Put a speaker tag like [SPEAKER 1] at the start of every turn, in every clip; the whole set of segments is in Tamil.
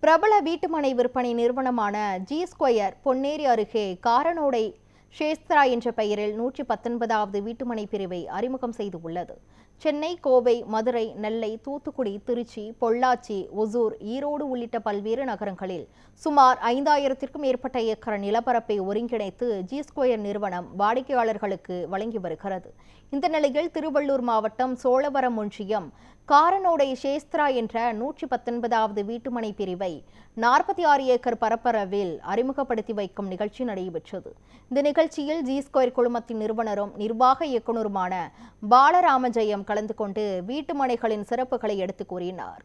[SPEAKER 1] பிரபல வீட்டுமனை விற்பனை நிறுவனமான ஜி ஸ்கொயர் பொன்னேரி அருகே காரனோடை ஷேஸ்த்ரா என்ற பெயரில் 119வது வீட்டுமனை பிரிவை அறிமுகம் செய்துள்ளது. சென்னை, கோவை, மதுரை, நெல்லை, தூத்துக்குடி, திருச்சி, பொள்ளாச்சி, ஒசூர், ஈரோடு உள்ளிட்ட பல்வேறு நகரங்களில் சுமார் 5000த்திற்கும் மேற்பட்ட ஏக்கர் நிலப்பரப்பை ஒருங்கிணைத்து ஜி ஸ்கொயர் நிறுவனம் வாடிக்கையாளர்களுக்கு வழங்கி வருகிறது. இந்த நிலையில் திருவள்ளூர் மாவட்டம் சோழவரம் ஒன்றியம் காரனோடை ஷேஸ்த்ரா என்ற 119வது வீட்டுமனை பிரிவை 46 ஏக்கர் பரப்பளவில் அறிமுகப்படுத்தி வைக்கும் நிகழ்ச்சி நடைபெற்றது. இந்த நிகழ்ச்சியில் ஜி ஸ்கொயர் குழுமத்தின் நிறுவனரும் நிர்வாக இயக்குநருமான பாலராமஜெயம் கலந்து கொண்டு வீட்டுமனைகளின் சிறப்புகளை எடுத்துக் கூறினார்.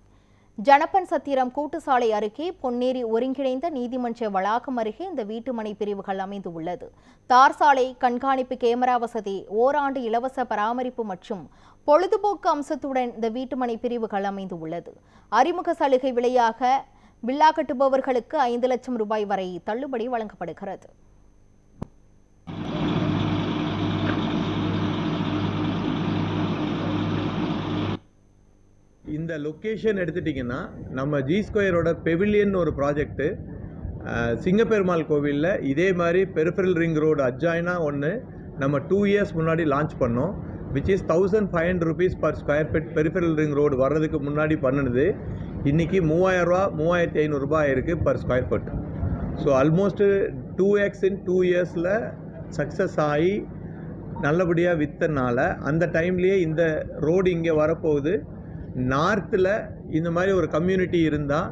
[SPEAKER 1] ஜனப்பன் சத்திரம் கூட்டுசாலை அருகே பொன்னேரி ஒருங்கிணைந்த நீதிமன்ற வளாகம் அருகே இந்த வீட்டுமனை பிரிவுகள் அமைந்துள்ளது. தார் சாலை, கண்காணிப்பு கேமரா வசதி, ஓராண்டு இலவச பராமரிப்பு மற்றும் பொழுதுபோக்கு அம்சத்துடன் இந்த வீட்டுமனை பிரிவுகள் அமைந்துள்ளது. அறிமுக சலுகை விலையாக வில்லா கட்டுபவர்களுக்கு 5 லட்சம் ரூபாய் வரை தள்ளுபடி வழங்கப்படுகிறது.
[SPEAKER 2] இந்த லொக்கேஷன் எடுத்துட்டிங்கன்னா நம்ம ஜி ஸ்கொயரோட பெவிலியன் ஒரு ப்ராஜெக்ட்டு சிங்கப்பெருமாள் கோவிலில் இதே மாதிரி பெரிஃபரல் ரிங் ரோடு அட்ஜாயினா ஒன்று நம்ம 2 இயர்ஸ் முன்னாடி லான்ச் பண்ணோம். Which is 1500 rupees per square feet peripheral ring road வர்றதுக்கு முன்னாடி பண்ணுது. இன்றைக்கி 3000 ரூபா 3500 ரூபாய் இருக்குது per square food. So almost 2x in 2 இயர்ஸில் சக்ஸஸ் ஆகி நல்லபடியாக விற்றனால அந்த டைம்லேயே இந்த ரோடு இங்கே வரப்போகுது. நார்த்தில் இந்த மாதிரி ஒரு கம்யூனிட்டி இருந்தால்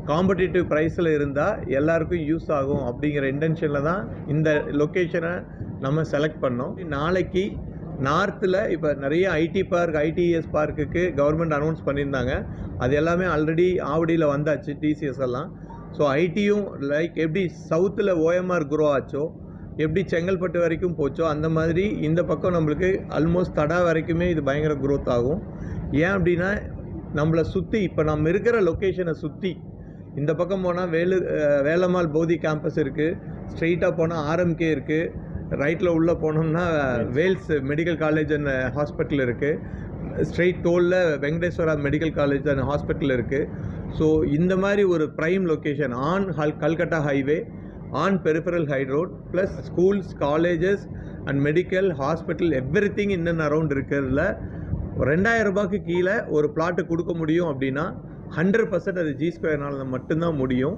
[SPEAKER 2] காம்படிட்டிவ் ப்ரைஸில் இருந்தால் எல்லாருக்கும் யூஸ் ஆகும் அப்படிங்கிற இன்டென்ஷனில் தான் இந்த லொக்கேஷனை நம்ம செலக்ட் பண்ணோம். நாளைக்கு நார்த்தில் இப்போ நிறைய ஐடி பார்க், ஐடிஎஸ் பார்க்குக்கு கவர்மெண்ட் அனௌன்ஸ் பண்ணியிருந்தாங்க. அது எல்லாமே ஆல்ரெடி ஆவடியில் வந்தாச்சு, டிசிஎஸ் எல்லாம். ஸோ ஐடியும் லைக் எப்படி சவுத்தில் ஓஎம்ஆர் குரோ ஆச்சோ, எப்படி செங்கல்பட்டு வரைக்கும் போச்சோ, அந்த மாதிரி இந்த பக்கம் நம்மளுக்கு ஆல்மோஸ்ட் தடா வரைக்குமே இது பயங்கர குரோத் ஆகும். ஏன் அப்படின்னா நம்மளை சுற்றி இப்போ நம்ம இருக்கிற லொக்கேஷனை சுற்றி இந்த பக்கம் போனால் வேலம்மாள் போதி கேம்பஸ் இருக்குது, ஸ்ட்ரெயிட்டாக போனால் ஆர்எம்கே இருக்குது, ரைட்டில் உள்ளே போனோம்னா Vels medical college and hospital இருக்குது, ஸ்ட்ரெயிட் டோலில் Venkateswara medical college and hospital இருக்குது. ஸோ இந்த மாதிரி ஒரு prime location on Calcutta highway, on peripheral high road, plus schools, colleges and medical hospital everything in and around இருக்கிறதுல 2000 ரூபாய்க்கு கீழே ஒரு பிளாட்டு கொடுக்க முடியும் அப்படின்னா 100% அது ஜி ஸ்கொயர்னால மட்டும்தான் முடியும்.